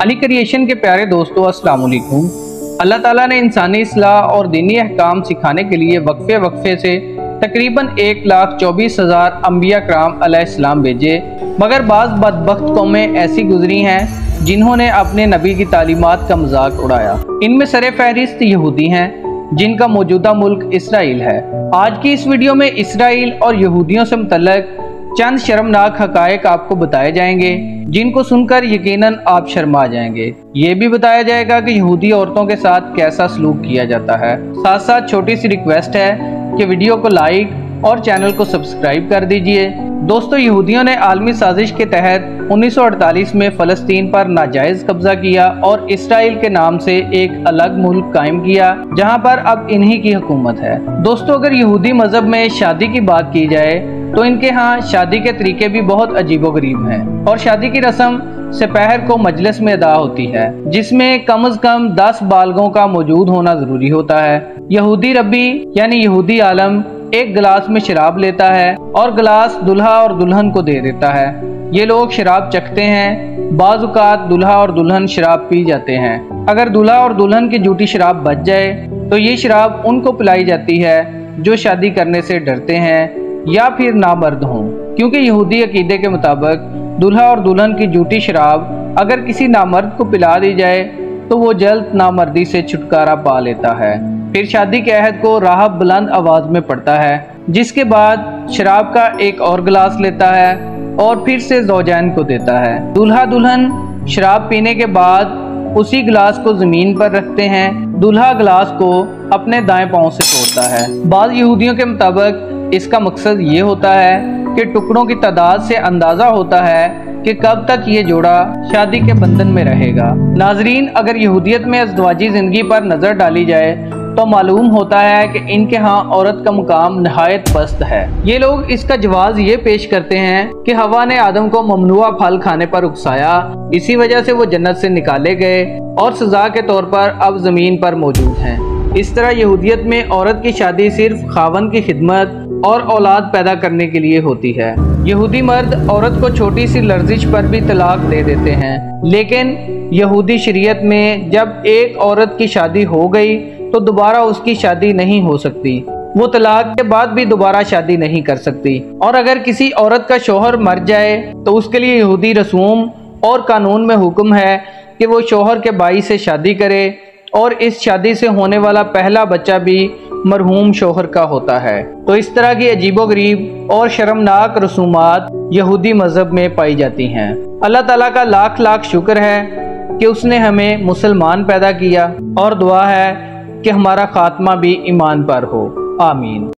Ali creation के प्यारे दोस्तों, अस्सलाम वालेकुम। अल्लाह ताला ने इंसानी इस्लाह और दीनी अहकाम सिखाने के लिए वक्फे से तकरीबन 1,24,000 अंबिया कराम अलैहिस्सलाम भेजे, मगर बाज़ बदबख्त कौमें ऐसी गुजरी हैं जिन्होंने अपने नबी की तालीमात का मजाक उड़ाया। इनमें सरे फहरिस्त यहूदी हैं, जिनका मौजूदा मुल्क इसराइल है। आज की इस वीडियो में इसराइल और यहूदियों से मुतल्लिक चंद शर्मनाक हकायक आपको बताए जाएंगे, जिनको सुनकर यकीनन आप शर्मा जाएंगे। ये भी बताया जाएगा कि यहूदी औरतों के साथ कैसा सलूक किया जाता है। साथ साथ छोटी सी रिक्वेस्ट है कि वीडियो को लाइक और चैनल को सब्सक्राइब कर दीजिए। दोस्तों, यहूदियों ने आलमी साजिश के तहत 1948 में फ़लस्तीन पर नाजायज़ कब्जा किया और इसराइल के नाम से एक अलग मुल्क कायम किया, जहां पर अब इन्हीं की हुकूमत है। दोस्तों, अगर यहूदी मजहब में शादी की बात की जाए तो इनके यहाँ शादी के तरीके भी बहुत अजीबोगरीब हैं और शादी की रस्म सपहर को मजलिस में अदा होती है, जिसमें कम से कम 10 बालगों का मौजूद होना जरूरी होता है। यहूदी रब्बी यानी यहूदी आलम एक गिलास में शराब लेता है और गिलास दुल्हा और दुल्हन को दे देता है। ये लोग शराब चखते हैं। बाज़-औक़ात दुल्हा और दुल्हन शराब पी जाते हैं। अगर दुल्हा और दुल्हन की झूठी शराब बच जाए तो ये शराब उनको पिलाई जाती है जो शादी करने से डरते हैं या फिर नामर्द हों, क्योंकि यहूदी अकीदे के मुताबिक दुल्हा और दुल्हन की झूठी शराब अगर किसी नामर्द को पिला दी जाए तो वो जल्द नामर्दी से छुटकारा पा लेता है। फिर शादी के अहद को राहब बुलंद आवाज में पढ़ता है, जिसके बाद शराब का एक और गिलास लेता है और फिर से ज़ौजैन को देता है। दूल्हा दुल्हन शराब पीने के बाद उसी गिलास को जमीन पर रखते हैं। दूल्हा गिलास को अपने दाएं पांव से तोड़ता है। बाज़ यहूदियों के मुताबिक इसका मकसद ये होता है कि टुकड़ों की तादाद से अंदाजा होता है कि कब तक ये जोड़ा शादी के बंधन में रहेगा। नाजरीन, अगर यहूदियत में अज़दवाजी जिंदगी पर नजर डाली जाए तो मालूम होता है कि इनके यहाँ औरत का मुकाम नहायत पस्त है। ये लोग इसका जवाब ये पेश करते हैं कि हवा ने आदम को ममनुआ फल खाने पर उकसाया, इसी वजह से वो जन्नत से निकाले गए और सजा के तौर पर अब जमीन पर मौजूद हैं। इस तरह यहूदियत में औरत की शादी सिर्फ खावन की खिदमत और औलाद पैदा करने के लिए होती है। यहूदी मर्द औरत को छोटी सी लर्जिश पर भी तलाक दे देते हैं, लेकिन यहूदी शरीयत में जब एक औरत की शादी हो गई तो दोबारा उसकी शादी नहीं हो सकती। वो तलाक के बाद भी दोबारा शादी नहीं कर सकती। और अगर किसी औरत का शौहर मर जाए तो उसके लिए यहूदी रसूम और कानून में हुक्म है कि वो शौहर के भाई से शादी करे और इस शादी से होने वाला पहला बच्चा भी मरहूम शौहर का होता है। तो इस तरह की अजीबोगरीब और शर्मनाक रसूमात यहूदी मजहब में पाई जाती हैं। अल्लाह ताला का लाख लाख शुक्र है कि उसने हमें मुसलमान पैदा किया और दुआ है कि हमारा खात्मा भी ईमान पर हो। आमीन।